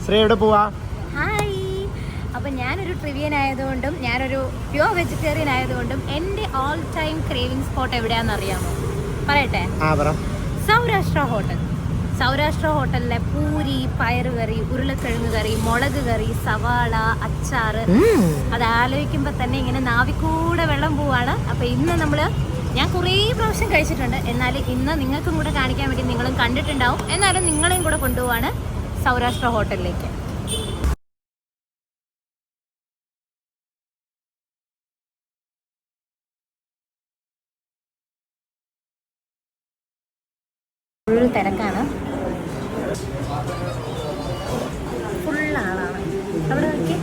ശ്രീ എവിടെ പോവാ? ഹായ്. അപ്പം ഞാനൊരു ട്രിവിയൻ ആയതുകൊണ്ടും ഞാനൊരു പ്യുവർ വെജിറ്റേറിയൻ ആയതുകൊണ്ടും എൻ്റെ ഓൾ ടൈം ക്രേവിംഗ് സ്പോട്ട് എവിടെയാണെന്ന് അറിയാമോ? പറയട്ടെ. സൗരാഷ്ട്ര ഹോട്ടൽ. സൗരാഷ്ട്ര ഹോട്ടലിലെ പൂരി, പയറുകറി, ഉരുളക്കിഴങ്ങ് കറി, മുളക് കറി, സവാള, അച്ചാറ്, അത് ആലോചിക്കുമ്പോൾ തന്നെ ഇങ്ങനെ നാവിക്കൂടെ വെള്ളം പോവാണ്. അപ്പോൾ ഇന്ന് ഞാൻ കുറേ പ്രാവശ്യം കഴിച്ചിട്ടുണ്ട്, എന്നാൽ ഇന്ന് നിങ്ങൾക്കും കൂടെ കാണിക്കാൻ വേണ്ടി നിങ്ങളും കണ്ടിട്ടുണ്ടാവും. എന്നാലും നിങ്ങളെയും കൂടെ കൊണ്ടുപോവാണ് സൗരാഷ്ട്ര ഹോട്ടലിലേക്ക്. ഫുൾ തിരക്കാണ്, ഫുൾ ആളാണ് അവിടെ. നോക്കി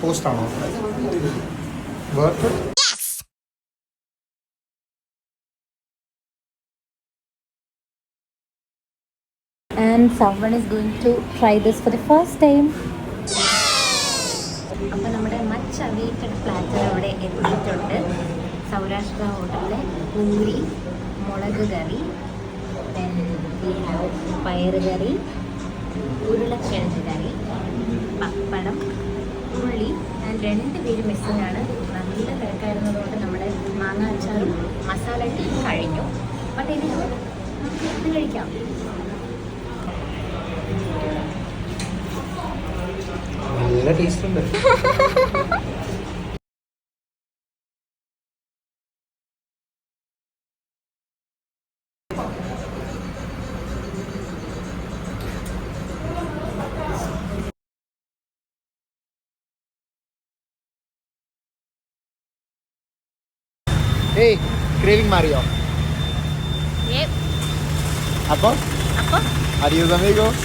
പോസ്റ്റാണോ? And someone is going to try this for the first time. അപ്പോൾ നമ്മുടെ മച്ച് അവൈറ്റഡ് പ്ലാറ്റർ അവിടെ എത്തിയിട്ടുണ്ട്. സൗരാഷ്ട്ര ഹോട്ടലിലെ പൂരി, മുളക് കറി, പയറ് കറി, ഉരുളക്കിഴങ്ങ് കറി, പപ്പടം, ഉള്ളി. ഞാൻ 2 പേര് മിസ്സിംഗ് ആണ്. നല്ല തിരക്കായിരുന്നതുകൊണ്ട് നമ്മുടെ മാങ്ങ അച്ചാറും മസാല ടീ കഴിഞ്ഞു. ബട്ട് ഇനി നമുക്ക് ഇത് കഴിക്കാം. നല്ല ടേസ്റ്റ് ഉണ്ട്. ഏയ് ക്രേവിംഗ് മാറിയോ? അപ്പോൾ adiós amigos.